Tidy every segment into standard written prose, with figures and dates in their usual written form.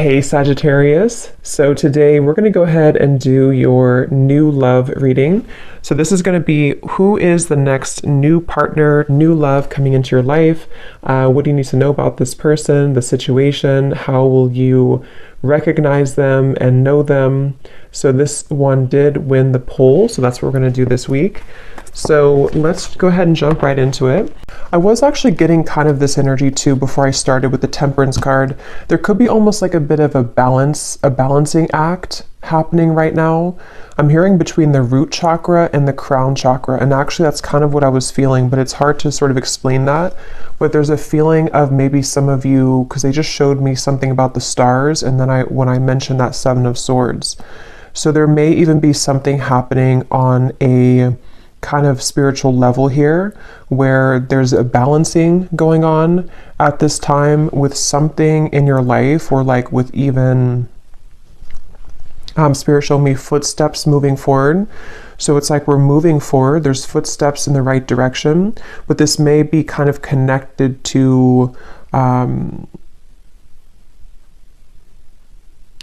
Hey Sagittarius, so today we're going to go ahead and do your new love reading. So this is going to be who is the next new partner, new love coming into your life. What do you need to know about this person, the situation? How will you recognize them and know them? So this one did win the poll, so that's what we're going to do this week. So let's go ahead and jump right into it. I was actually getting kind of this energy too before I started with the Temperance card. There could be almost like a bit of a balancing act happening right now. I'm hearing between the root chakra and the crown chakra, and actually that's kind of what I was feeling, but it's hard to sort of explain that. But there's a feeling of maybe some of you, because they just showed me something about the stars, and then when I mentioned that Seven of Swords. So there may even be something happening on a kind of spiritual level here where there's a balancing going on at this time with something in your life, or like with even Spirit showed me footsteps moving forward. So it's like we're moving forward, there's footsteps in the right direction, but this may be kind of connected to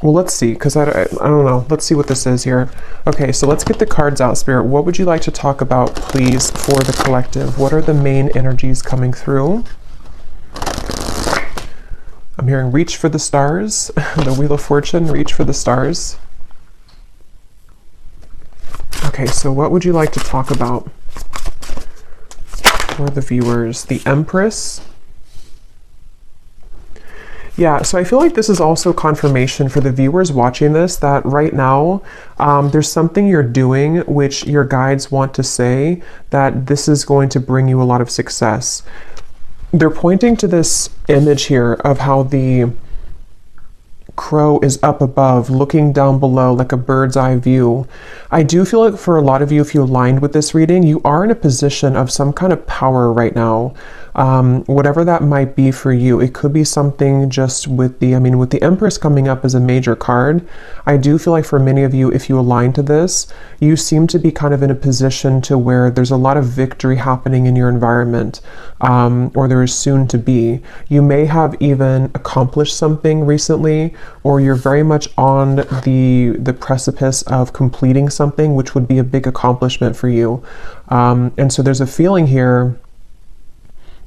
well, let's see, because I don't know. Let's see what this is here. Okay, so let's get the cards out, Spirit. What would you like to talk about, please, for the collective? What are the main energies coming through? I'm hearing reach for the stars. The Wheel of Fortune, reach for the stars. Okay, so what would you like to talk about for the viewers? The Empress. Yeah, so I feel like this is also confirmation for the viewers watching this that right now there's something you're doing which your guides want to say that this is going to bring you a lot of success. They're pointing to this image here of how the crow is up above looking down below like a bird's eye view. I do feel like for a lot of you, if you aligned with this reading, you are in a position of some kind of power right now. Whatever that might be for you, it could be something just with the Empress coming up as a major card. I do feel like for many of you, if you align to this, you seem to be kind of in a position to where there's a lot of victory happening in your environment, or there is soon to be. You may have even accomplished something recently, or you're very much on the precipice of completing something, which would be a big accomplishment for you. And so there's a feeling here.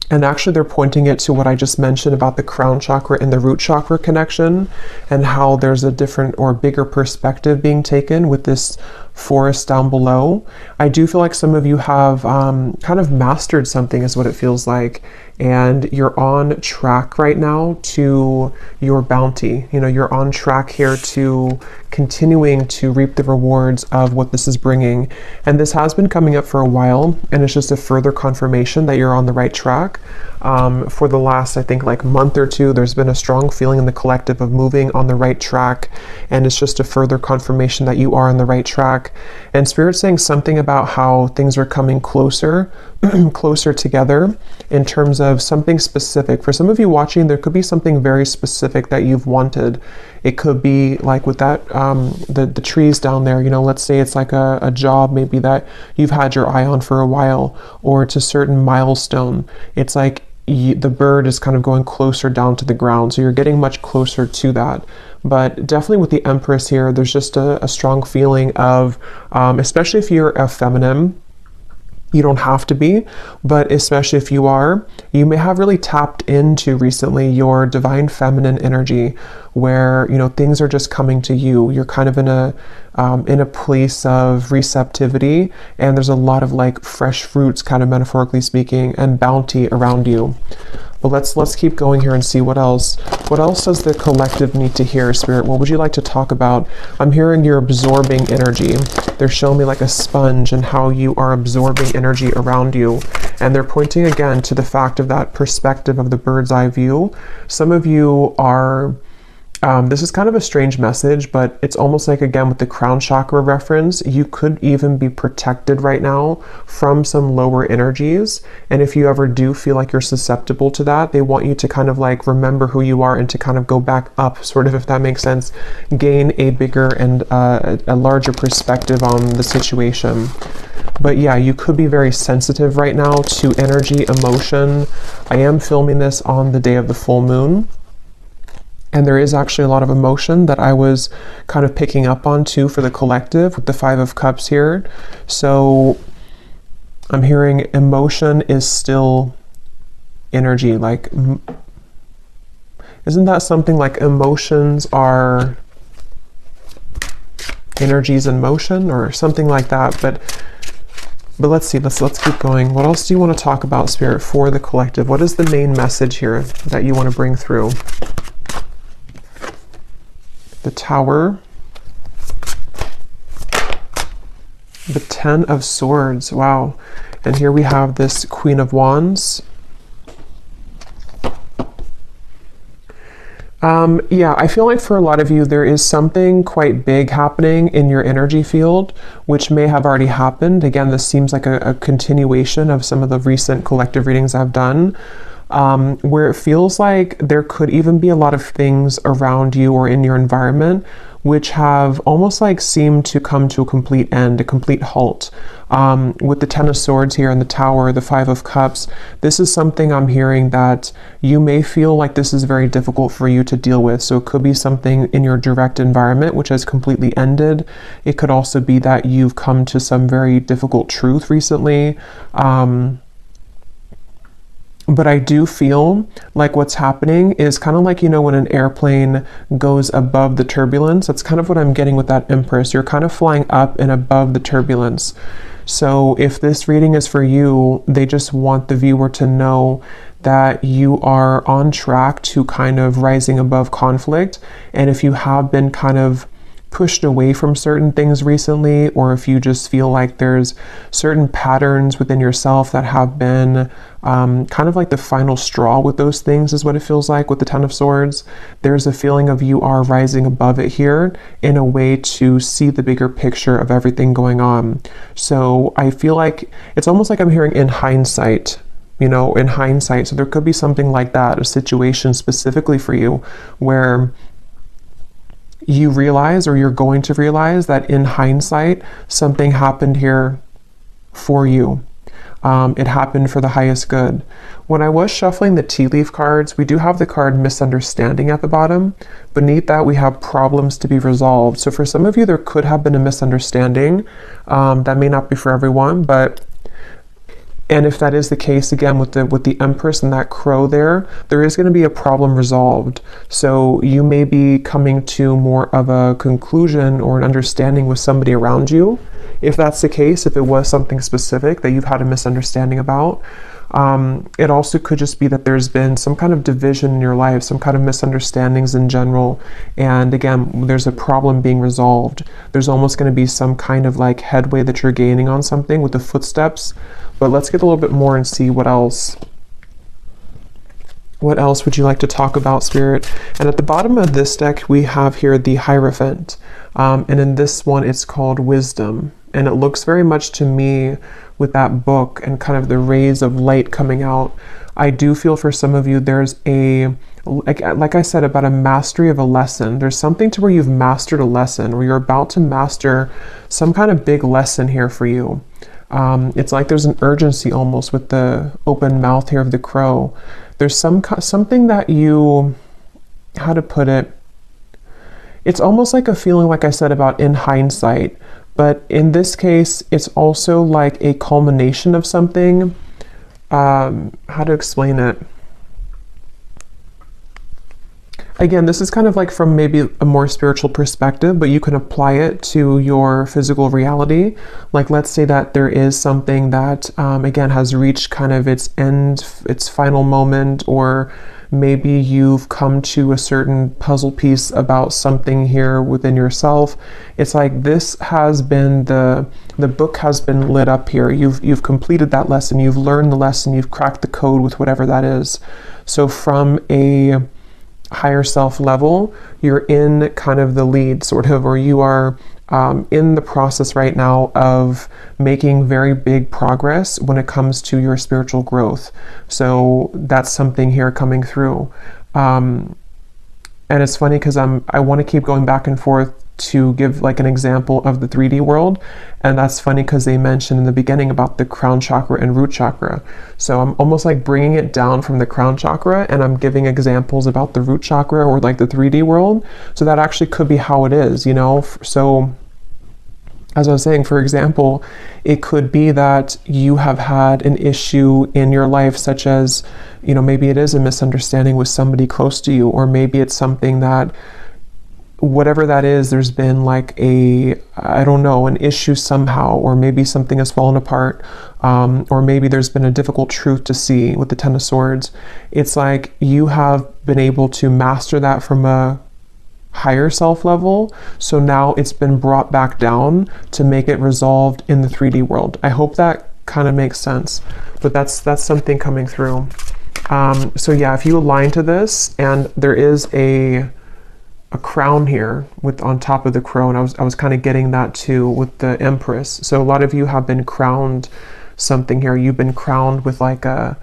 And actually they're pointing it to what I just mentioned about the crown chakra and the root chakra connection, and how there's a different or bigger perspective being taken with this forest down below. I do feel like some of you have kind of mastered something is what it feels like, and you're on track right now to your bounty. You know, you're on track here to continuing to reap the rewards of what this is bringing. And this has been coming up for a while, and it's just a further confirmation that you're on the right track. For the last, I think, like month or two, there's been a strong feeling in the collective of moving on the right track, and it's just a further confirmation that you are on the right track. And Spirit's saying something about how things are coming closer closer together in terms of something specific. For some of you watching, there could be something very specific that you've wanted. It could be like with that the trees down there, you know, let's say it's like a job maybe that you've had your eye on for a while, or it's a certain milestone. It's like the bird is kind of going closer down to the ground, so you're getting much closer to that. But definitely with the Empress here, there's just a strong feeling of, especially if you're a feminine, you don't have to be, but especially if you are, you may have really tapped into recently your divine feminine energy, where, you know, things are just coming to you. You're kind of in a place of receptivity, and there's a lot of like fresh fruits, kind of metaphorically speaking, and bounty around you. But let's keep going here and see what else. What else does the collective need to hear, Spirit? What would you like to talk about? I'm hearing you're absorbing energy. They're showing me like a sponge and how you are absorbing energy around you. And they're pointing again to the fact of that perspective of the bird's eye view. Some of you are this is kind of a strange message, but it's almost like, again, with the crown chakra reference, you could even be protected right now from some lower energies. And if you ever do feel like you're susceptible to that, they want you to kind of like remember who you are and to kind of go back up, sort of, if that makes sense, gain a bigger and a larger perspective on the situation. But yeah, you could be very sensitive right now to energy, emotion. I am filming this on the day of the full moon. And there is actually a lot of emotion that I was kind of picking up on too for the collective with the Five of Cups here. So I'm hearing emotion is still energy. Like, isn't that something like emotions are energies in motion or something like that? But let's see, let's keep going. What else do you want to talk about, Spirit, for the collective? What is the main message here that you want to bring through? The Tower, the Ten of Swords, wow. And here we have this Queen of Wands. Yeah, I feel like for a lot of you, there is something quite big happening in your energy field, which may have already happened. Again, this seems like a continuation of some of the recent collective readings I've done. Where it feels like there could even be a lot of things around you or in your environment which have almost like seemed to come to a complete end, a complete halt. With the Ten of Swords here and the Tower, the Five of Cups, this is something I'm hearing that you may feel like this is very difficult for you to deal with. So it could be something in your direct environment which has completely ended. It could also be that you've come to some very difficult truth recently. But I do feel like what's happening is kind of like, you know, when an airplane goes above the turbulence, that's kind of what I'm getting with that Empress. You're kind of flying up and above the turbulence. So if this reading is for you, they just want the viewer to know that you are on track to kind of rising above conflict. And if you have been kind of pushed away from certain things recently, or if you just feel like there's certain patterns within yourself that have been kind of like the final straw with those things, is what it feels like with the Ten of Swords. There's a feeling of you are rising above it here in a way to see the bigger picture of everything going on. So I feel like it's almost like I'm hearing in hindsight, you know, in hindsight. So there could be something like that, a situation specifically for you where you realize, or you're going to realize, that in hindsight something happened here for you. It happened for the highest good. When I was shuffling the tea leaf cards, we do have the card misunderstanding at the bottom. Beneath that we have problems to be resolved. So for some of you there could have been a misunderstanding. That may not be for everyone, but and if that is the case, again, with the Empress and that crow there is going to be a problem resolved. So you may be coming to more of a conclusion or an understanding with somebody around you. If that's the case, if it was something specific that you've had a misunderstanding about, it also could just be that there's been some kind of division in your life, some kind of misunderstandings in general. And again, there's a problem being resolved. There's almost going to be some kind of like headway that you're gaining on something with the footsteps. But let's get a little bit more and see what else. What else would you like to talk about, Spirit? And at the bottom of this deck, we have here the Hierophant. And in this one, it's called Wisdom. And it looks very much to me with that book and kind of the rays of light coming out. I do feel for some of you, there's a, like I said, about a mastery of a lesson. There's something to where you've mastered a lesson, or you're about to master some kind of big lesson here for you. It's like there's an urgency almost with the open mouth here of the crow. There's something that you, how to put it, it's almost like a feeling, like I said, about in hindsight. But in this case, it's also like a culmination of something. How to explain it? Again, this is kind of like from maybe a more spiritual perspective, but you can apply it to your physical reality. Like, let's say that there is something that, again, has reached kind of its end, its final moment, or maybe you've come to a certain puzzle piece about something here within yourself. It's like this has been, the book has been lit up here. You've completed that lesson. You've learned the lesson. You've cracked the code with whatever that is. So from a higher self level, you're in kind of the lead, sort of, or you are in the process right now of making very big progress when it comes to your spiritual growth. So that's something here coming through. And it's funny because I want to keep going back and forth to give like an example of the 3D world. And that's funny because they mentioned in the beginning about the crown chakra and root chakra. So I'm almost like bringing it down from the crown chakra, and I'm giving examples about the root chakra or like the 3D world. So that actually could be how it is, you know? So as I was saying, for example, it could be that you have had an issue in your life, such as, you know, maybe it is a misunderstanding with somebody close to you, or maybe it's something that, whatever that is, there's been like I don't know, an issue somehow, or maybe something has fallen apart, or maybe there's been a difficult truth to see with the Ten of Swords. It's like you have been able to master that from a higher self level, so now it's been brought back down to make it resolved in the 3D world. I hope that kind of makes sense, but that's something coming through. So yeah, if you align to this, and there is a crown here with on top of the crown, I was kind of getting that too with the Empress. So a lot of you have been crowned something here. You've been crowned with like a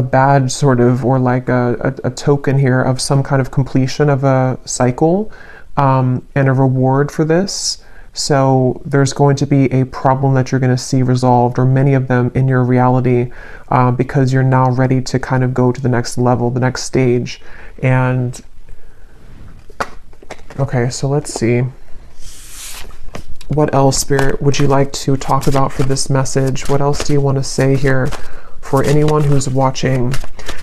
badge sort of, or like a token here of some kind of completion of a cycle, and a reward for this. So there's going to be a problem that you're going to see resolved, or many of them in your reality, because you're now ready to kind of go to the next level, the next stage. And okay, so let's see. What else, Spirit, would you like to talk about for this message? What else do you want to say here for anyone who's watching?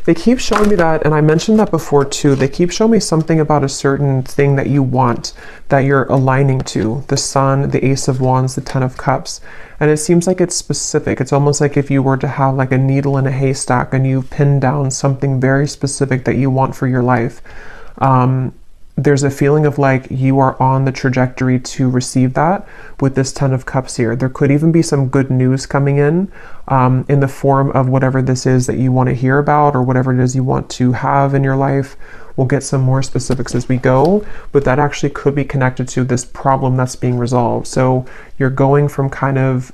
They keep showing me that, and I mentioned that before too, they keep showing me something about a certain thing that you want, that you're aligning to. The Sun, the Ace of Wands, the Ten of Cups. And it seems like it's specific. It's almost like if you were to have like a needle in a haystack and you pin down something very specific that you want for your life. There's a feeling of like you are on the trajectory to receive that with this Ten of Cups here. There could even be some good news coming in the form of whatever this is that you want to hear about, or whatever it is you want to have in your life. We'll get some more specifics as we go, but that actually could be connected to this problem that's being resolved. So you're going from kind of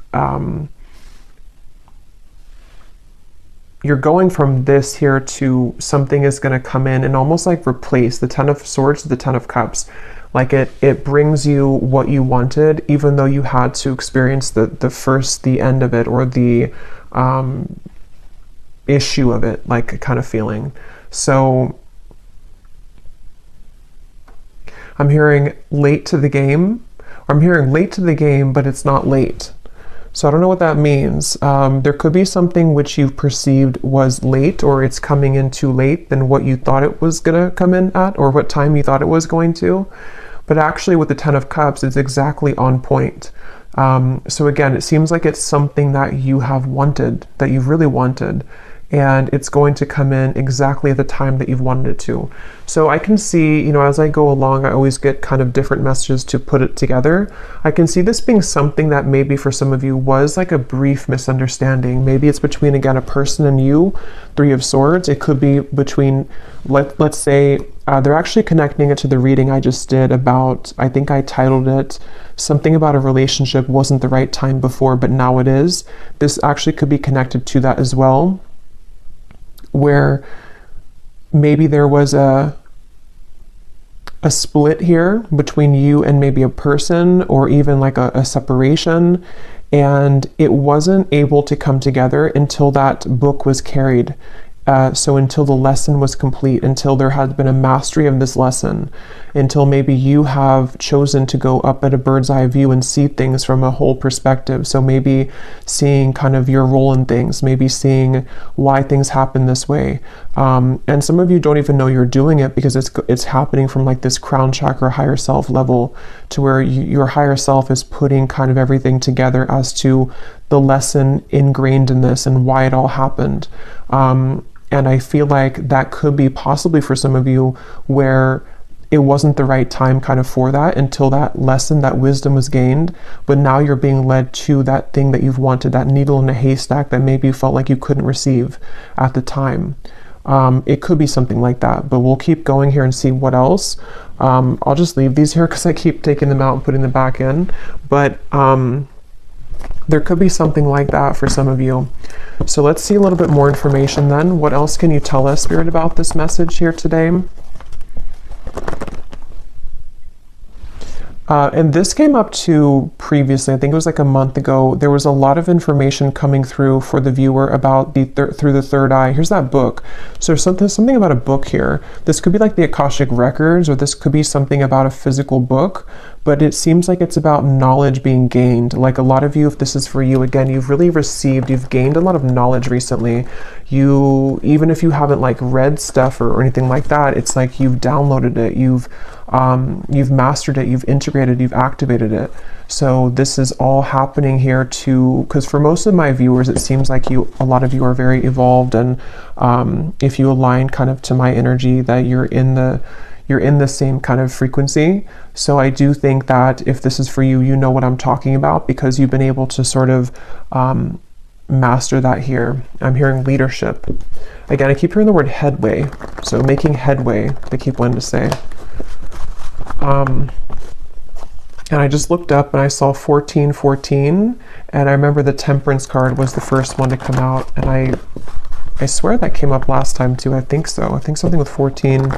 you're going from this here to something is going to come in and almost like replace the Ten of Swords to the Ten of Cups. Like it brings you what you wanted, even though you had to experience the end of it, or the issue of it, like kind of feeling. So I'm hearing late to the game, or I'm hearing late to the game, but it's not late. So I don't know what that means. There could be something which you perceived was late, or it's coming in too late than what you thought it was going to come in at, or what time you thought it was going to. But actually with the Ten of Cups, it's exactly on point. So again, it seems like it's something that you have wanted, that you've really wanted, and it's going to come in exactly at the time that you've wanted it to. So I can see, you know, as I go along, I always get kind of different messages to put it together. I can see this being something that maybe for some of you was like a brief misunderstanding. Maybe it's between, again, a person and you, Three of Swords. It could be between, let's say, they're actually connecting it to the reading I just did about, I think I titled it, something about a relationship wasn't the right time before, but now it is. This actually could be connected to that as well, where maybe there was a split here between you and maybe a person, or even like a separation, and it wasn't able to come together until that book was carried. So until the lesson was complete, until there had been a mastery of this lesson, until maybe you have chosen to go up at a bird's eye view and see things from a whole perspective. So maybe seeing kind of your role in things, maybe seeing why things happen this way. And some of you don't even know you're doing it, because it's happening from like this crown chakra higher self level, to where your higher self is putting kind of everything together as to the lesson ingrained in this and why it all happened. And I feel like that could be possibly for some of you where it wasn't the right time kind of for that, until that lesson, that wisdom was gained. But now you're being led to that thing that you've wanted, that needle in a haystack that maybe you felt like you couldn't receive at the time. It could be something like that, but we'll keep going here and see what else. I'll just leave these here because I keep taking them out and putting them back in. But there could be something like that for some of you. So let's see a little bit more information then. What else can you tell us, Spirit, about this message here today? And this came up too previously. I think it was like a month ago. There was a lot of information coming through for the viewer about through the third eye. Here's that book. So there's something about a book here. This could be like the Akashic Records, or this could be something about a physical book, but it seems like it's about knowledge being gained. Like a lot of you, if this is for you, again, you've gained a lot of knowledge recently. Even if you haven't like read stuff or anything like that, it's like you've downloaded it, you've mastered it, you've integrated, you've activated it. So this is all happening here too, because for most of my viewers, it seems like a lot of you are very evolved, and if you align kind of to my energy, that you're in the same kind of frequency. So I do think that if this is for you, you know what I'm talking about, because you've been able to sort of master that here. I'm hearing leadership. Again, I keep hearing the word headway. So making headway, they keep wanting to say. And I just looked up and I saw 1414, and I remember the Temperance card was the first one to come out, and I swear that came up last time too. I think so. I think something with 14.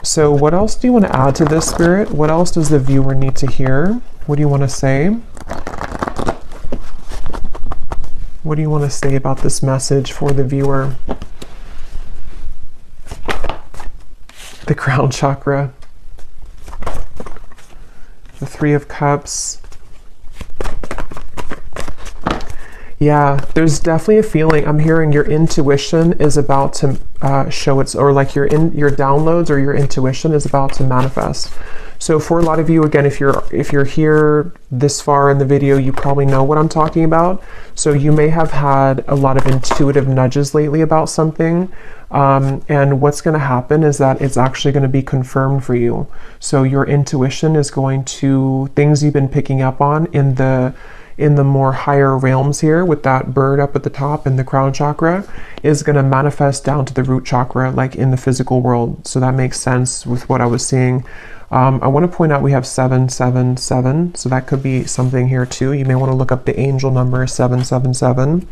So what else do you want to add to this, Spirit? What else does the viewer need to hear? What do you want to say? What do you want to say about this message for the viewer? The crown chakra. The Three of Cups. Yeah, there's definitely a feeling. I'm hearing your intuition is about to show its, or like your downloads or your intuition is about to manifest. So for a lot of you, again, if you're here this far in the video, you probably know what I'm talking about. So you may have had a lot of intuitive nudges lately about something. And what's going to happen is that it's actually going to be confirmed for you. So your intuition is going to, things you've been picking up on in the more higher realms here with that bird up at the top in the crown chakra, is going to manifest down to the root chakra, like in the physical world. So that makes sense with what I was seeing. I want to point out we have 777, so that could be something here too. You may want to look up the angel number 777.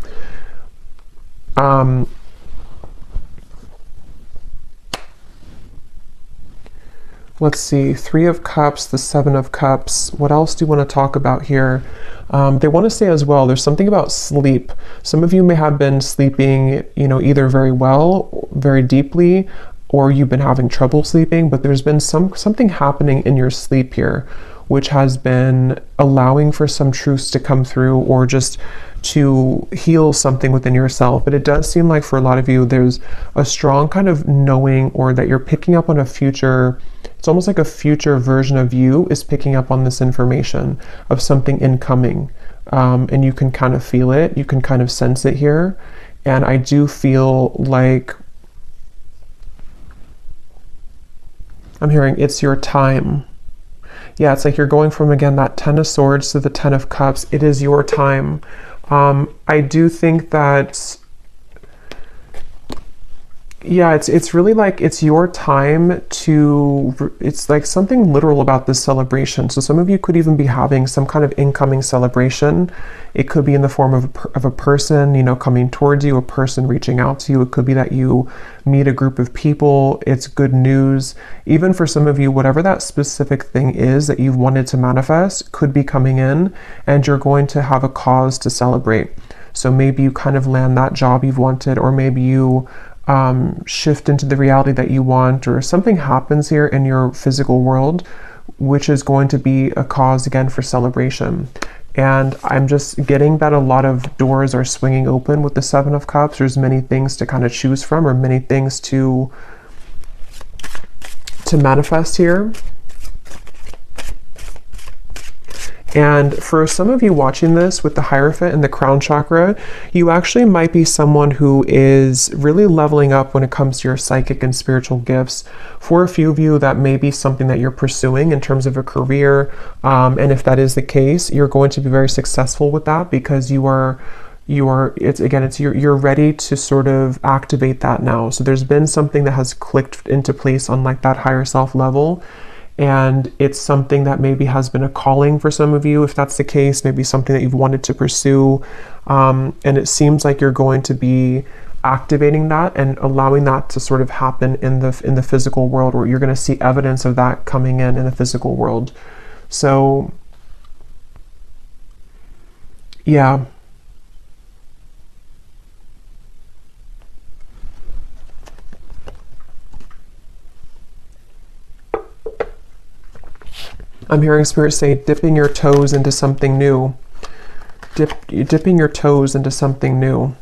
Let's see, Three of Cups, the Seven of Cups. What else do you want to talk about here? They want to say as well, there's something about sleep. Some of you may have been sleeping, either very well, very deeply, or you've been having trouble sleeping, but there's been something happening in your sleep here, which has been allowing for some truths to come through, or just to heal something within yourself. But it does seem like for a lot of you, there's a strong kind of knowing, or that you're picking up on a future. It's almost like a future version of you is picking up on this information of something incoming. And you can kind of feel it. You can kind of sense it here. And I do feel like I'm hearing it's your time. Yeah, it's like you're going from, again, that Ten of Swords to the Ten of Cups. It is your time. I do think that, yeah, it's really like it's your time to, it's like something literal about this celebration. So some of you could even be having some kind of incoming celebration. It could be in the form of a person, coming towards you, a person reaching out to you. It could be that you meet a group of people. It's good news. Even for some of you, whatever that specific thing is that you've wanted to manifest could be coming in, and you're going to have a cause to celebrate. So maybe you kind of land that job you've wanted, or maybe you shift into the reality that you want, or something happens here in your physical world, which is going to be a cause again for celebration. And I'm just getting that a lot of doors are swinging open with the Seven of Cups. There's many things to kind of choose from, or many things to manifest here. And for some of you watching this with the Hierophant and the crown chakra, you actually might be someone who is really leveling up when it comes to your psychic and spiritual gifts. For a few of you, that may be something that you're pursuing in terms of a career. And if that is the case, you're going to be very successful with that, because you're ready to sort of activate that now. So there's been something that has clicked into place on like that higher self level. And it's something that maybe has been a calling for some of you, if that's the case, maybe something that you've wanted to pursue. And it seems like you're going to be activating that and allowing that to sort of happen in the physical world, where you're going to see evidence of that coming in the physical world. So yeah. I'm hearing Spirit say dipping your toes into something new. Dipping your toes into something new.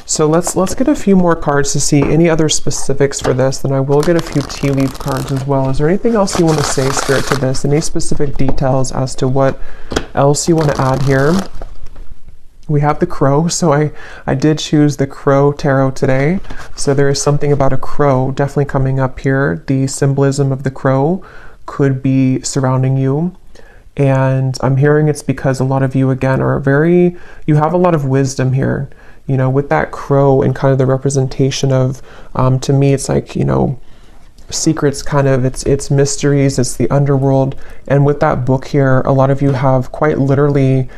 So let's get a few more cards to see any other specifics for this. Then I will get a few tea leaf cards as well. Is there anything else you want to say, Spirit, to this? Any specific details as to what else you want to add here? We have the crow, so I did choose the crow tarot today. So there is something about a crow definitely coming up here. The symbolism of the crow could be surrounding you. And I'm hearing it's because a lot of you, again, you have a lot of wisdom here. You know, with that crow and kind of the representation of, to me, it's like, you know, secrets, kind of, it's mysteries, it's the underworld. And with that book here, a lot of you have quite literally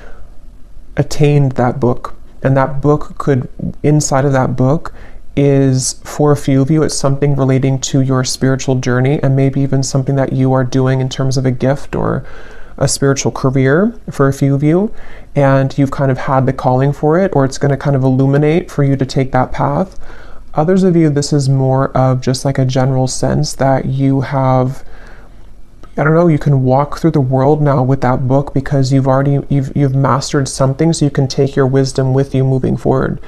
attained that book. And that book could, inside of that book, is, for a few of you, it's something relating to your spiritual journey, and maybe even something that you are doing in terms of a gift or a spiritual career for a few of you, and you've kind of had the calling for it, or it's going to kind of illuminate for you to take that path. Others of you, this is more of just like a general sense that you have, I don't know, you can walk through the world now with that book because you've mastered something, so you can take your wisdom with you moving forward.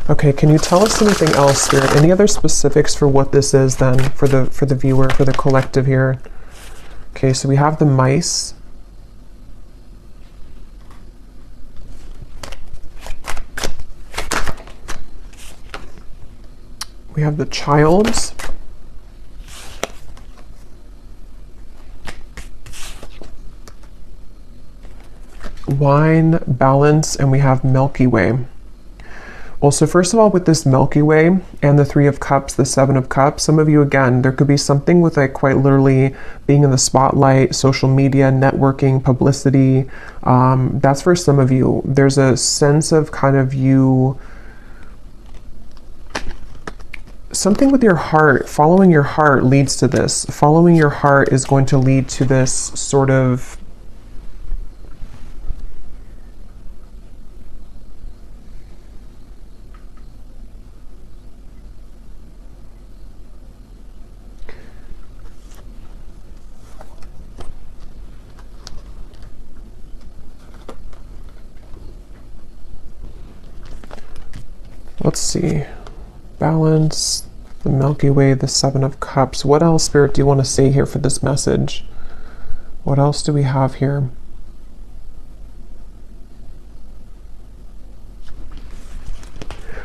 Okay, can you tell us anything else, Spirit? Any other specifics for what this is then, for the viewer, for the collective here? Okay, so we have the mice. We have the child. Wine, balance, and we have Milky Way. Well, so first of all, with this Milky Way and the Three of Cups, the Seven of Cups, some of you, again, there could be something with like quite literally being in the spotlight, social media, networking, publicity. That's for some of you. There's a sense of kind of you, something with your heart, following your heart leads to this. Following your heart is going to lead to this sort of let's see, balance, the Milky Way, the Seven of Cups. What else, Spirit, do you want to say here for this message? What else do we have here?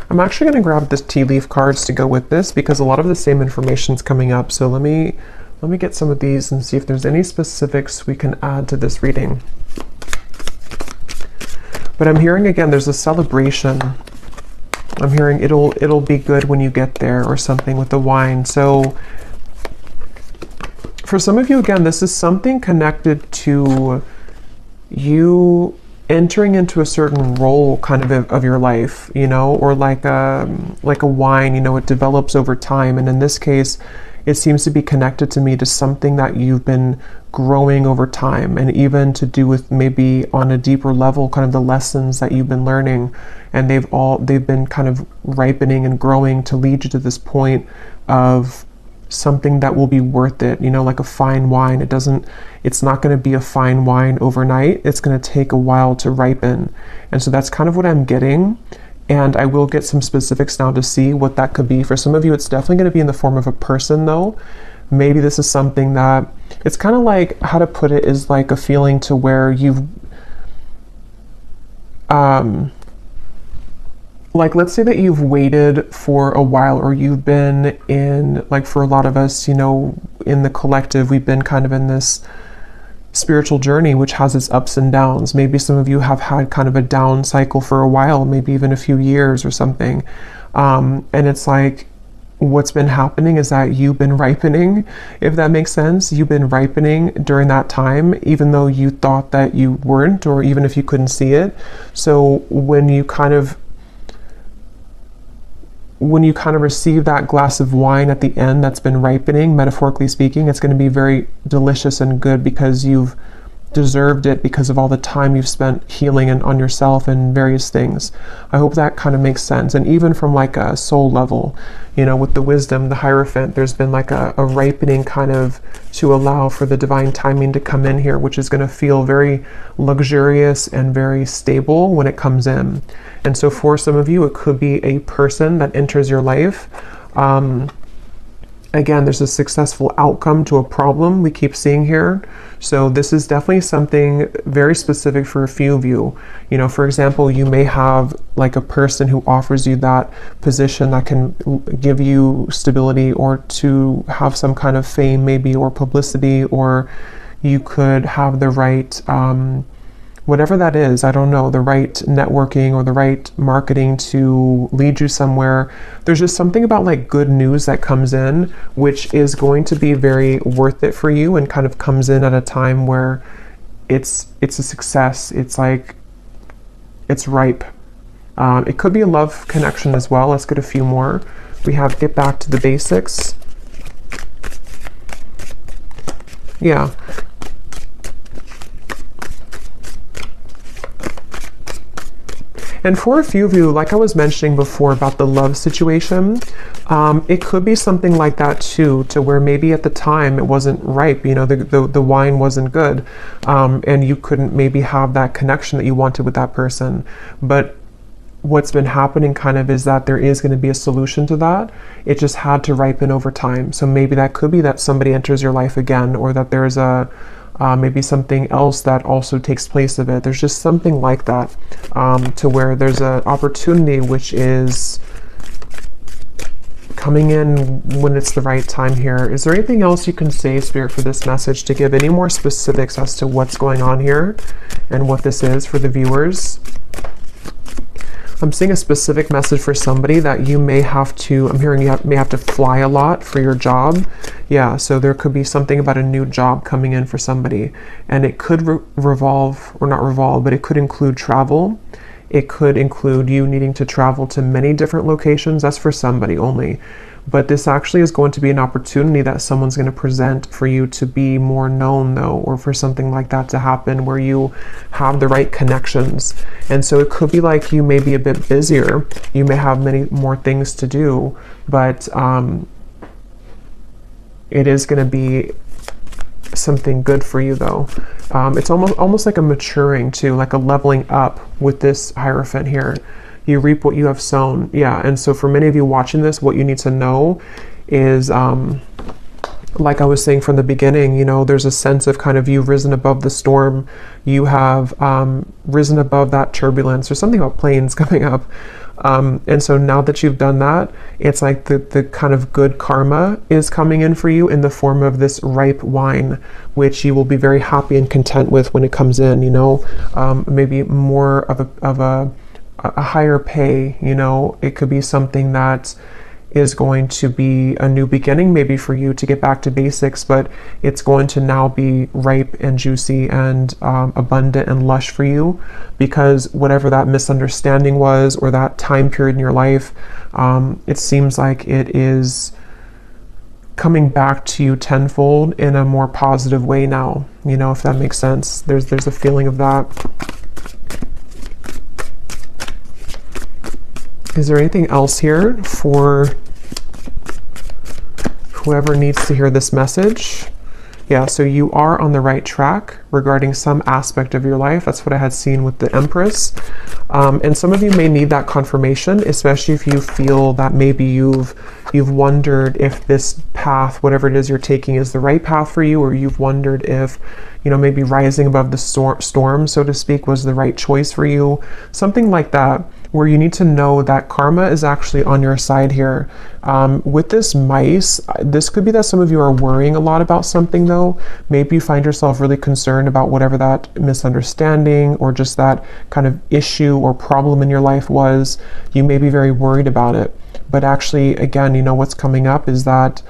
I'm actually going to grab this tea leaf cards to go with this because a lot of the same information is coming up. So let me get some of these and see if there's any specifics we can add to this reading. But I'm hearing, again, there's a celebration. I'm hearing it'll be good when you get there, or something with the wine. So for some of you, again, this is something connected to you entering into a certain role kind of your life, you know, or like a wine, you know, it develops over time. And in this case, it seems to be connected to me to something that you've been growing over time, and even to do with maybe on a deeper level, kind of the lessons that you've been learning, and they've been kind of ripening and growing to lead you to this point of something that will be worth it, you know, like a fine wine. It's not going to be a fine wine overnight. It's going to take a while to ripen. And so that's kind of what I'm getting. And I will get some specifics now to see what that could be. For some of you, it's definitely going to be in the form of a person, though. Maybe this is something that, it's kind of like, how to put it, is like a feeling to where you've, like, let's say that you've waited for a while, or you've been in, like, for a lot of us, you know, in the collective, we've been kind of in this spiritual journey, which has its ups and downs. Maybe some of you have had kind of a down cycle for a while, maybe even a few years or something. And it's like, what's been happening is that you've been ripening, if that makes sense. You've been ripening during that time, even though you thought that you weren't, or even if you couldn't see it. So when you kind of receive that glass of wine at the end that's been ripening, metaphorically speaking, it's going to be very delicious and good because you've deserved it because of all the time you've spent healing and on yourself and various things. I hope that kind of makes sense. And even from like a soul level, you know, with the wisdom, the Hierophant, there's been like a ripening kind of to allow for the divine timing to come in here, which is going to feel very luxurious and very stable when it comes in. And so for some of you, it could be a person that enters your life. Again, there's a successful outcome to a problem we keep seeing here. So this is definitely something very specific for a few of you. You know, for example, you may have like a person who offers you that position that can give you stability, or to have some kind of fame maybe, or publicity, or you could have the right whatever that is, I don't know, the right networking or the right marketing to lead you somewhere. There's just something about like good news that comes in, which is going to be very worth it for you, and kind of comes in at a time where it's a success. It's like, it's ripe. It could be a love connection as well. Let's get a few more. We have get back to the basics. Yeah. And for a few of you, like I was mentioning before about the love situation, it could be something like that too, to where maybe at the time it wasn't ripe, you know, the wine wasn't good, and you couldn't maybe have that connection that you wanted with that person. But what's been happening kind of is that there is going to be a solution to that. It just had to ripen over time. So maybe that could be that somebody enters your life again, or that there's a maybe something else that also takes place of it. There's just something like that, to where there's an opportunity which is coming in when it's the right time here. Is there anything else you can say, Spirit, for this message, to give any more specifics as to what's going on here and what this is for the viewers? I'm seeing a specific message for somebody that you may have to, I'm hearing you may have to fly a lot for your job. Yeah, so there could be something about a new job coming in for somebody. And it could revolve, or not revolve, but it could include travel. It could include you needing to travel to many different locations. That's for somebody only. But this actually is going to be an opportunity that someone's going to present for you to be more known, though, or for something like that to happen where you have the right connections. And so it could be like you may be a bit busier. You may have many more things to do, but it is going to be something good for you, though. It's almost like a maturing too, like a leveling up with this Hierophant here. You reap what you have sown. Yeah, and so for many of you watching this, what you need to know is, like I was saying from the beginning, you know, there's a sense of kind of you've risen above the storm. You have risen above that turbulence. There's something about planes coming up. And so now that you've done that, it's like the kind of good karma is coming in for you in the form of this ripe wine, which you will be very happy and content with when it comes in, you know, maybe more of a higher pay, you know. It could be something that is going to be a new beginning maybe for you to get back to basics, but it's going to now be ripe and juicy and abundant and lush for you, because whatever that misunderstanding was, or that time period in your life, it seems like it is coming back to you tenfold in a more positive way now, you know, if that makes sense. There's a feeling of that. Is there anything else here for whoever needs to hear this message? Yeah, so you are on the right track regarding some aspect of your life. That's what I had seen with the Empress. And some of you may need that confirmation, especially if you feel that maybe you've wondered if this path, whatever it is you're taking, is the right path for you, or you've wondered if, you know, maybe rising above the storm, so to speak, was the right choice for you. Something like that. where you need to know that karma is actually on your side here. With this mice, this could be that some of you are worrying a lot about something though. Maybe you find yourself really concerned about whatever that misunderstanding or just that kind of issue or problem in your life was. You may be very worried about it. But actually, again, you know, what's coming up is that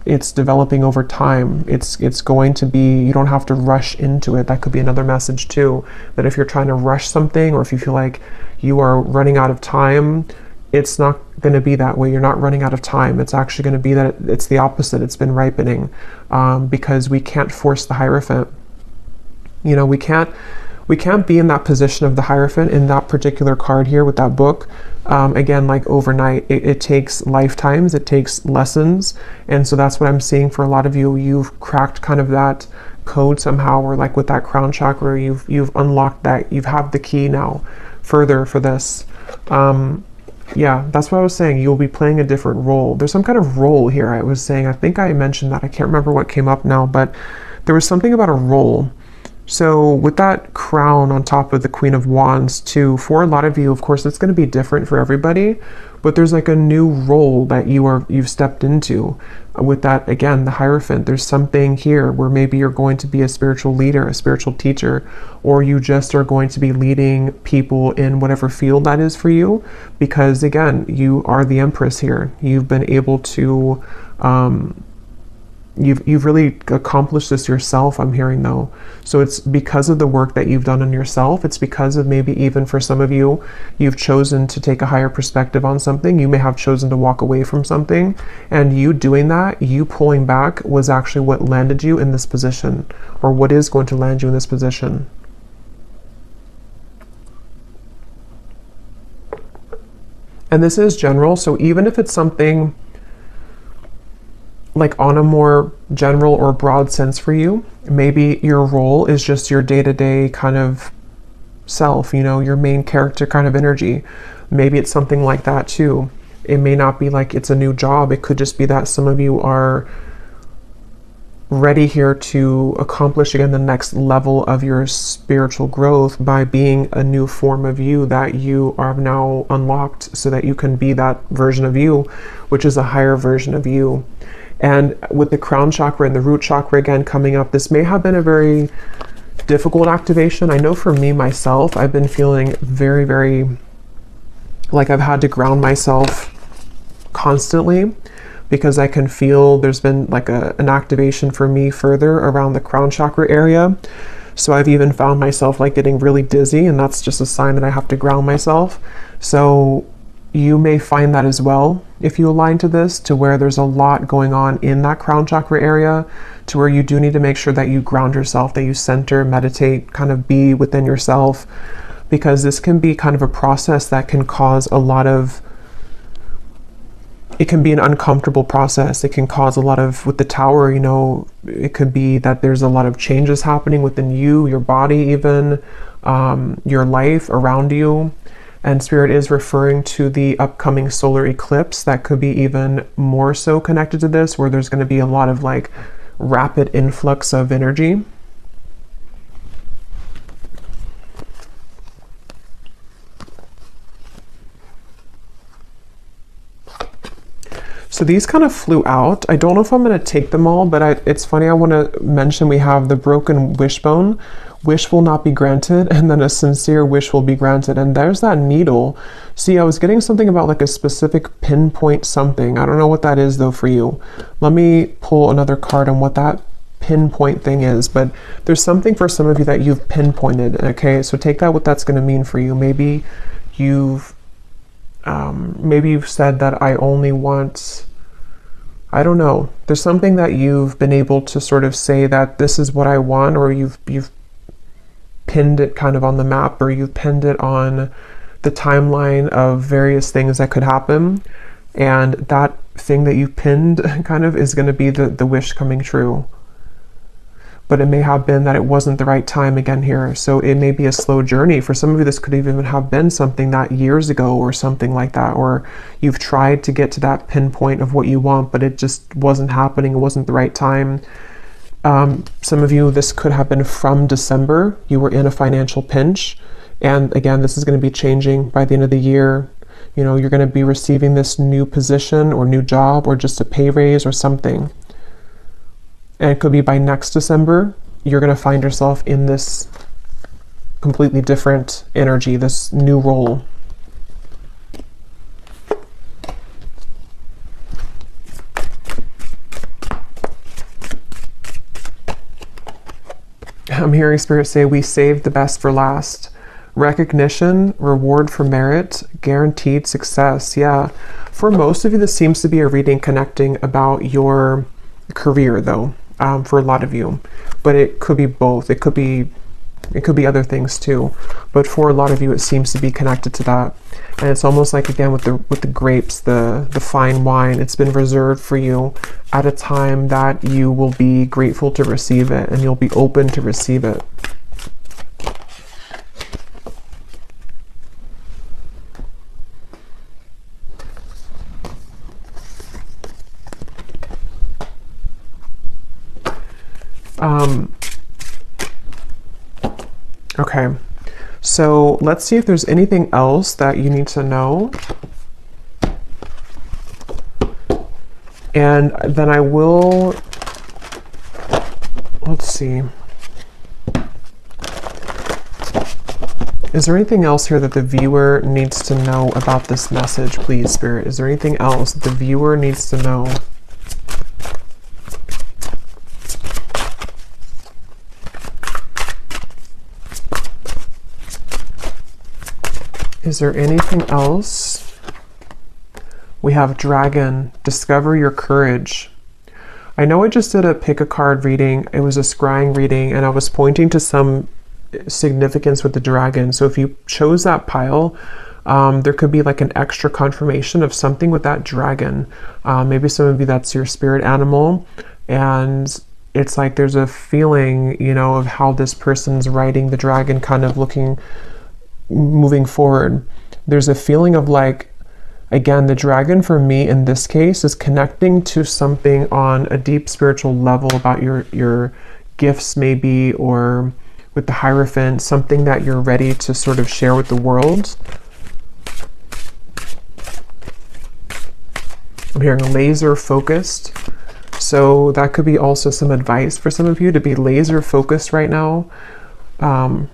it's developing over time. It's going to be, you don't have to rush into it. That could be another message too, that if you're trying to rush something, or if you feel like you are running out of time, it's not going to be that way. You're not running out of time. It's actually going to be that it's the opposite. It's been ripening, because we can't force the Hierophant. You know, we can't be in that position of the Hierophant in that particular card here with that book. Again, like overnight, it takes lifetimes, it takes lessons. And so that's what I'm seeing for a lot of you. You've cracked kind of that code somehow, or like with that crown chakra, you've unlocked that, you've have the key now further for this. Yeah, that's what I was saying. You'll be playing a different role. There's some kind of role here. I was saying, I think I mentioned that. I can't remember what came up now, but there was something about a role. So with that crown on top of the Queen of Wands too, for a lot of you, of course, it's going to be different for everybody, but there's like a new role that you've stepped into with that. Again, the Hierophant, there's something here where maybe you're going to be a spiritual leader, a spiritual teacher, or you just are going to be leading people in whatever field that is for you, because again, you are the Empress here. You've been able to, You've really accomplished this yourself, I'm hearing though. So it's because of the work that you've done on yourself. It's because of maybe even for some of you, you've chosen to take a higher perspective on something. You may have chosen to walk away from something, and you doing that, you pulling back was actually what landed you in this position, or what is going to land you in this position. And this is general, so even if it's something like on a more general or broad sense for you, maybe your role is just your day-to-day kind of self, you know, your main character kind of energy. Maybe it's something like that too. It may not be like it's a new job. It could just be that some of you are ready here to accomplish again the next level of your spiritual growth by being a new form of you that you are now unlocked, so that you can be that version of you, which is a higher version of you. And with the crown chakra and the root chakra again coming up, this may have been a very difficult activation. I know for me, myself, I've been feeling very, very like I've had to ground myself constantly, because I can feel there's been like an activation for me further around the crown chakra area. So I've even found myself like getting really dizzy, and that's just a sign that I have to ground myself. So you may find that as well if you align to this, to where there's a lot going on in that crown chakra area, to where you do need to make sure that you ground yourself, that you center, meditate, kind of be within yourself, because this can be kind of a process that can cause a lot of, it can be an uncomfortable process. It can cause a lot of, with the Tower, you know, it could be that there's a lot of changes happening within you, your body even, your life around you. And Spirit is referring to the upcoming solar eclipse that could be even more so connected to this, where there's going to be a lot of like rapid influx of energy. So these kind of flew out. I don't know if I'm going to take them all, but it's funny. I want to mention we have the broken wishbone. Wish will not be granted, and then a sincere wish will be granted. And there's that needle. See, I was getting something about like a specific pinpoint something. I don't know what that is though for you. Let me pull another card on what that pinpoint thing is, but there's something for some of you that you've pinpointed. Okay, so take that what that's going to mean for you. Maybe you've said that I only want, I don't know. There's something that you've been able to sort of say that this is what I want, or you've pinned it kind of on the map, or you've pinned it on the timeline of various things that could happen. And that thing that you pinned kind of is going to be the wish coming true. But it may have been that it wasn't the right time again here. So it may be a slow journey. For some of you, this could even have been something that years ago or something like that, or you've tried to get to that pinpoint of what you want, but it just wasn't happening. It wasn't the right time. Some of you, this could have been from December. You were in a financial pinch, And again, this is going to be changing by the end of the year. You know, you're going to be receiving this new position or new job or just a pay raise or something. And it could be by next December, you're going to find yourself in this completely different energy, this new role. I'm hearing Spirit say, we saved the best for last. Recognition, reward for merit, guaranteed success. Yeah, for most of you, this seems to be a reading connecting about your career, though, for a lot of you. But it could be both. It could be other things too. But for a lot of you, it seems to be connected to that. And it's almost like, again, with the grapes, the fine wine, it's been reserved for you at a time that you will be grateful to receive it, and you'll be open to receive it. Okay, so let's see if there's anything else that you need to know. And then I will, let's see. Is there anything else here that the viewer needs to know about this message, please, Spirit? Is there anything else that the viewer needs to know? Is there anything else? We have Dragon, discover your courage. I know I just did a pick a card reading. It was a scrying reading, and I was pointing to some significance with the dragon. So if you chose that pile, there could be like an extra confirmation of something with that dragon. Maybe some of you, that's your spirit animal. And it's like there's a feeling, you know, of how this person's riding the dragon, kind of moving forward. There's a feeling of like, again, the dragon for me in this case is connecting to something on a deep spiritual level about your gifts maybe, or with the Hierophant, something that you're ready to sort of share with the world. I'm hearing laser focused. So that could be also some advice for some of you to be laser focused right now.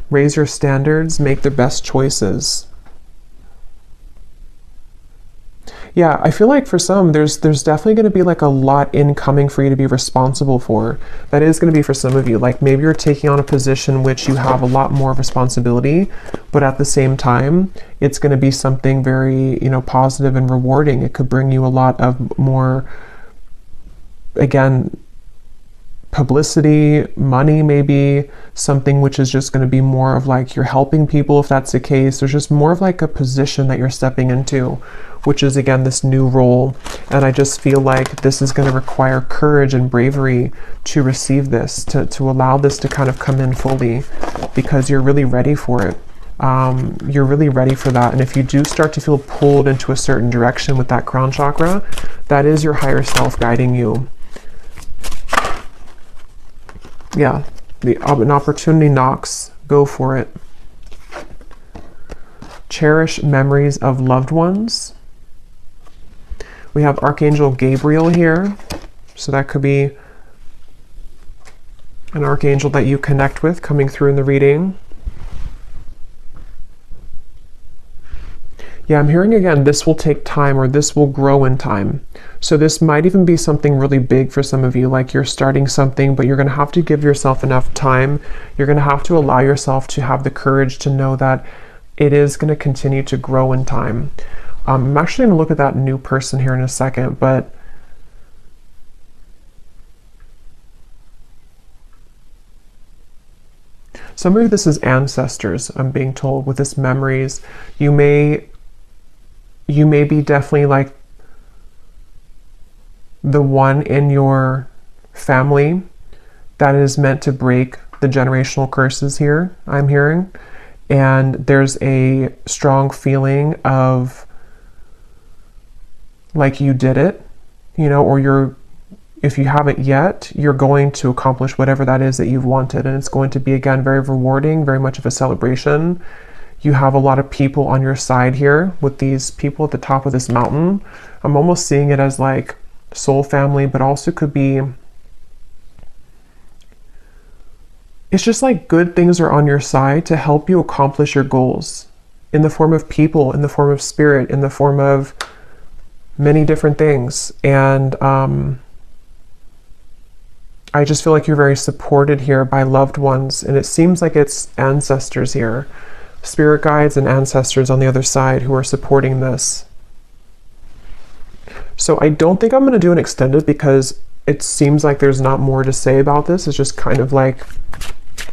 Raise your standards, make the best choices. Yeah, I feel like for some, there's definitely going to be like a lot incoming for you to be responsible for. That is going to be for some of you. Like maybe you're taking on a position which you have a lot more responsibility, but at the same time, it's going to be something very, you know, positive and rewarding. It could bring you a lot of more, again, publicity, money, maybe something which is just going to be more of like you're helping people, if that's the case. There's just more of like a position that you're stepping into, which is again this new role. And I just feel like this is going to require courage and bravery to receive this, to allow this to kind of come in fully, because you're really ready for it. You're really ready for that. And if you do start to feel pulled into a certain direction with that crown chakra, that is your higher self guiding you. Yeah, an opportunity knocks, go for it. Cherish memories of loved ones. We have Archangel Gabriel here. So that could be an archangel that you connect with coming through in the reading. Yeah, I'm hearing again, this will take time, or this will grow in time. So this might even be something really big for some of you, like you're starting something, but you're going to have to give yourself enough time. You're going to have to allow yourself to have the courage to know that it is going to continue to grow in time. I'm actually going to look at that new person here in a second, but some of this is ancestors, I'm being told, with this memories. You may be definitely like the one in your family that is meant to break the generational curses here, I'm hearing. And there's a strong feeling of like you did it, you know, or if you haven't yet, you're going to accomplish whatever that is that you've wanted. And it's going to be, again, very rewarding, very much of a celebration. You have a lot of people on your side here with these people at the top of this mountain. I'm almost seeing it as like soul family, but also could be, it's just like good things are on your side to help you accomplish your goals in the form of people, in the form of spirit, in the form of many different things. And I just feel like you're very supported here by loved ones, and it seems like it's ancestors here, spirit guides and ancestors on the other side who are supporting this. So I don't think I'm going to do an extended because it seems like there's not more to say about this. It's just kind of like,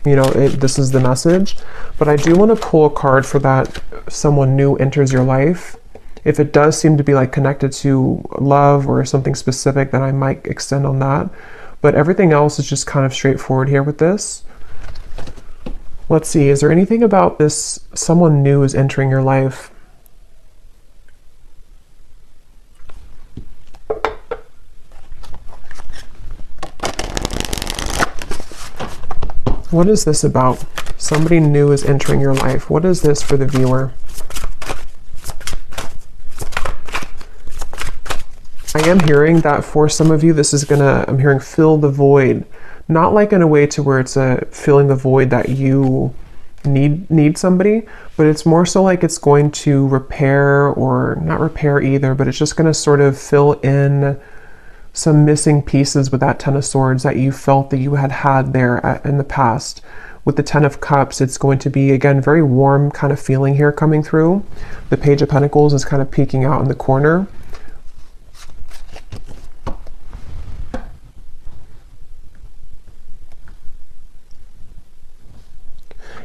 you know, this is the message. But I do want to pull a card for that someone new enters your life. If it does seem to be like connected to love or something specific, then I might extend on that. But everything else is just kind of straightforward here with this. Let's see, is there anything about this someone new is entering your life? What is this about? Somebody new is entering your life. What is this for the viewer? I am hearing that for some of you, this is gonna, I'm hearing fill the void. Not like in a way to where it's a filling the void that you need somebody, but it's more so like it's going to repair, or not repair either, but it's just gonna sort of fill in some missing pieces with that Ten of Swords that you felt that you had there in the past. With the Ten of Cups, it's going to be, again, very warm kind of feeling here coming through. The Page of Pentacles is kind of peeking out in the corner.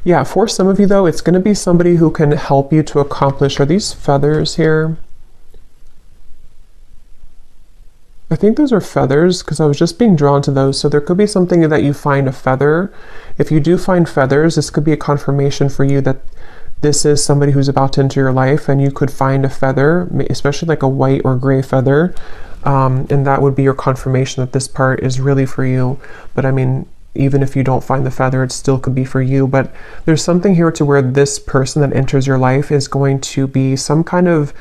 Yeah, for some of you though, it's going to be somebody who can help you to accomplish, are these feathers here? I think those are feathers because I was just being drawn to those. So there could be something that you find a feather. If you do find feathers, this could be a confirmation for you that this is somebody who's about to enter your life, and you could find a feather, especially like a white or gray feather. And that would be your confirmation that this part is really for you. But I mean, even if you don't find the feather, it still could be for you. But there's something here to where this person that enters your life is going to be some kind of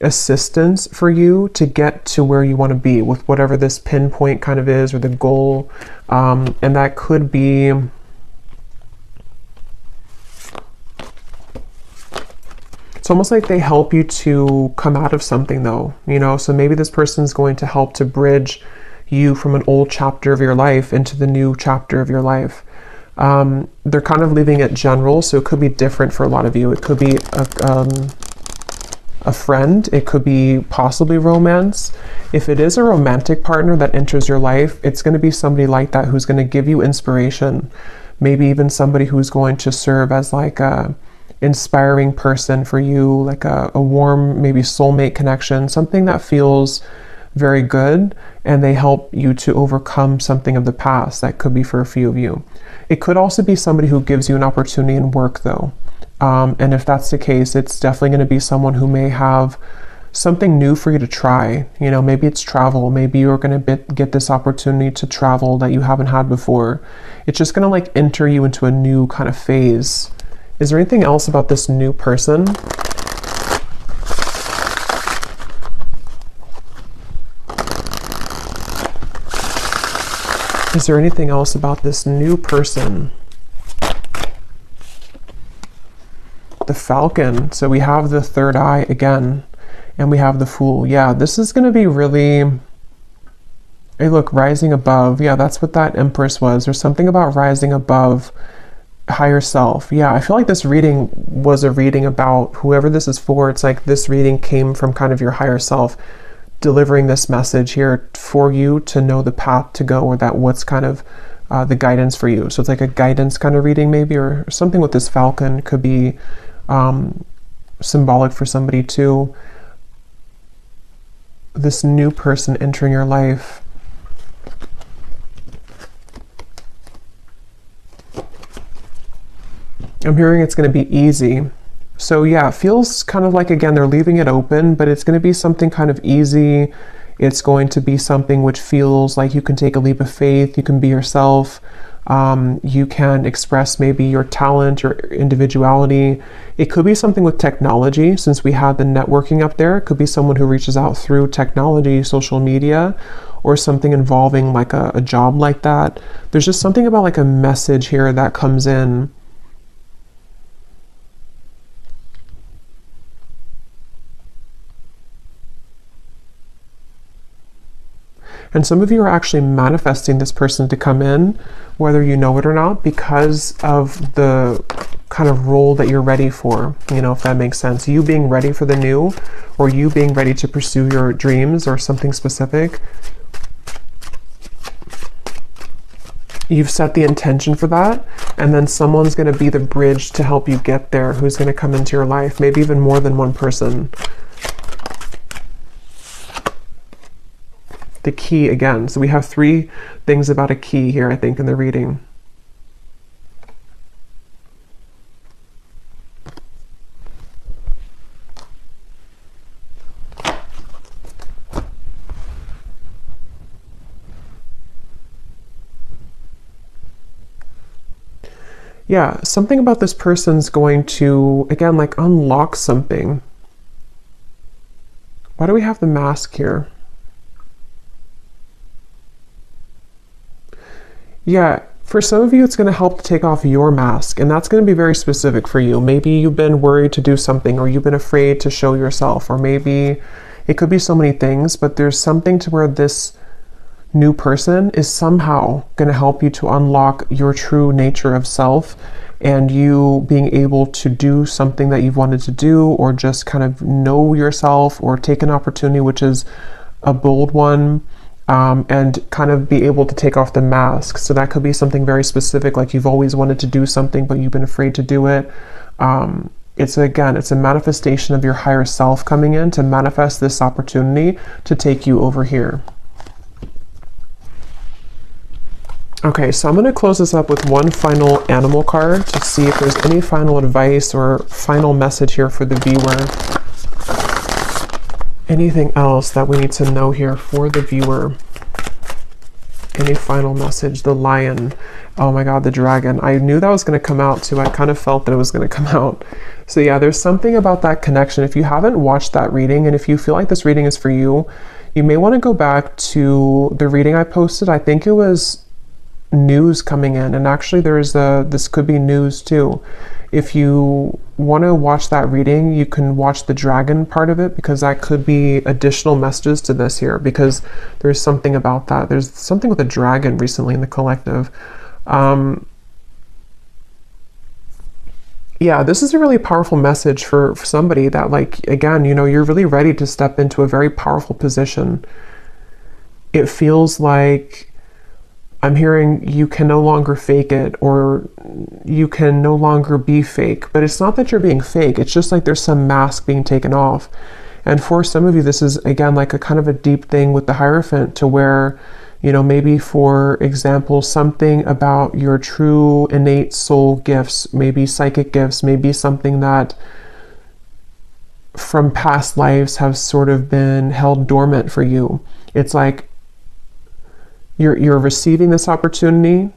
assistance for you to get to where you want to be with whatever this pinpoint kind of is, or the goal. And that could be, it's almost like they help you to come out of something though, you know. So maybe this person's going to help to bridge you from an old chapter of your life into the new chapter of your life. They're kind of leaving it general, so it could be different for a lot of you. It could be a friend, it could be possibly romance. If it is a romantic partner that enters your life, it's going to be somebody like that who's going to give you inspiration. Maybe even somebody who's going to serve as like a inspiring person for you, like a warm, maybe soulmate connection, something that feels very good, and they help you to overcome something of the past. That could be for a few of you. It could also be somebody who gives you an opportunity in work though. And if that's the case, it's definitely going to be someone who may have something new for you to try. You know, maybe it's travel. Maybe you're going to get this opportunity to travel that you haven't had before. It's just going to like enter you into a new kind of phase. Is there anything else about this new person? Is there anything else about this new person? The Falcon. So we have the third eye again, and we have the Fool. Yeah, this is going to be really, hey look, rising above. Yeah, that's what that Empress was. There's something about rising above higher self. Yeah, I feel like this reading was a reading about whoever this is for. It's like this reading came from kind of your higher self delivering this message here for you to know the path to go, or that what's kind of the guidance for you. So it's like a guidance kind of reading maybe, or something with this Falcon could be symbolic for somebody too. This new person entering your life. I'm hearing it's going to be easy. So yeah, it feels kind of like, again, they're leaving it open, but it's going to be something kind of easy. It's going to be something which feels like you can take a leap of faith. You can be yourself. You can express maybe your talent, your individuality. It could be something with technology, since we had the networking up there. It could be someone who reaches out through technology, social media, or something involving like a job like that. There's just something about like a message here that comes in. And some of you are actually manifesting this person to come in, whether you know it or not, because of the kind of role that you're ready for, you know, if that makes sense. You being ready for the new, or you being ready to pursue your dreams or something specific. You've set the intention for that, and then someone's going to be the bridge to help you get there, who's going to come into your life, maybe even more than one person. The key again. So we have 3 things about a key here, I think, in the reading. Yeah, something about this person's going to, again, like unlock something. Why do we have the mask here? Yeah, for some of you, it's going to help to take off your mask, and that's going to be very specific for you. Maybe you've been worried to do something, or you've been afraid to show yourself, or maybe it could be so many things, but there's something to where this new person is somehow going to help you to unlock your true nature of self, and you being able to do something that you've wanted to do, or just kind of know yourself, or take an opportunity, which is a bold one. And kind of be able to take off the mask. So that could be something very specific, like you've always wanted to do something, but you've been afraid to do it. It's a manifestation of your higher self coming in to manifest this opportunity to take you over here. Okay, so I'm going to close this up with one final animal card to see if there's any final advice or final message here for the viewer. Anything else that we need to know here for the viewer? Any final message? The lion. Oh my God, the dragon. I knew that was going to come out too. I kind of felt that it was going to come out. So yeah, there's something about that connection. If you haven't watched that reading, and if you feel like this reading is for you, you may want to go back to the reading I posted. I think it was news coming in, and actually this could be news too. If you want to watch that reading, you can watch the dragon part of it, because that could be additional messages to this here, because there's something about that. There's something with a dragon recently in the collective. Yeah, this is a really powerful message for somebody that, like, again, you know, you're really ready to step into a very powerful position. It feels like I'm hearing you can no longer fake it, or you can no longer be fake. But it's not that you're being fake. It's just like there's some mask being taken off. And for some of you, this is, again, like a kind of a deep thing with the Hierophant, to where, you know, maybe, for example, something about your true innate soul gifts, maybe psychic gifts, maybe something that from past lives have sort of been held dormant for you. It's like you're receiving this opportunity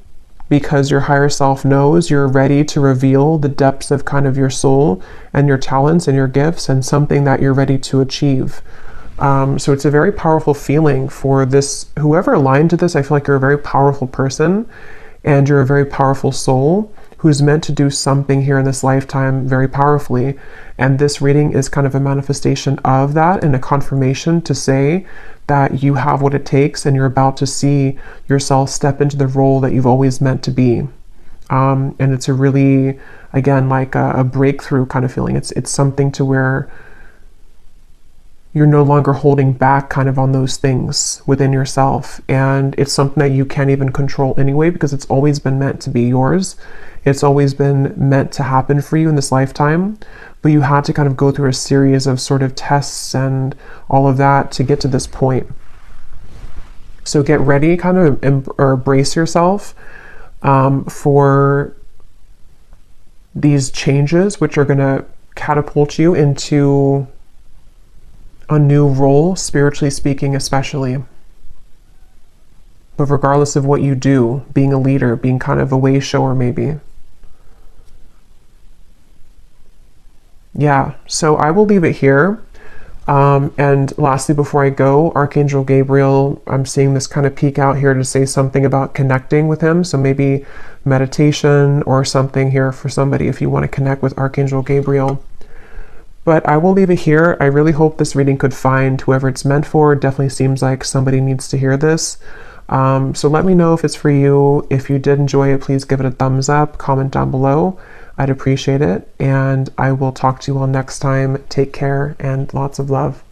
because your higher self knows you're ready to reveal the depths of kind of your soul and your talents and your gifts, and something that you're ready to achieve. So it's a very powerful feeling for this, whoever aligned to this. I feel like you're a very powerful person, and you're a very powerful soul who's meant to do something here in this lifetime very powerfully. And this reading is kind of a manifestation of that, and a confirmation to say that you have what it takes, and you're about to see yourself step into the role that you've always meant to be. And it's a really, again, like a breakthrough kind of feeling. It's something to where you're no longer holding back kind of on those things within yourself. And it's something that you can't even control anyway, because it's always been meant to be yours. It's always been meant to happen for you in this lifetime. But you had to kind of go through a series of sort of tests and all of that to get to this point. So get ready, kind of or brace yourself for these changes, which are going to catapult you into a new role, spiritually speaking, especially. But regardless of what you do, being a leader, being kind of a way shower maybe. Yeah, so I will leave it here. And lastly, before I go, Archangel Gabriel, I'm seeing this kind of peek out here to say something about connecting with him. So maybe meditation or something here for somebody if you want to connect with Archangel Gabriel. But I will leave it here. I really hope this reading could find whoever it's meant for. It definitely seems like somebody needs to hear this. So let me know if it's for you. If you did enjoy it, please give it a thumbs up, comment down below. I'd appreciate it. And I will talk to you all next time. Take care and lots of love.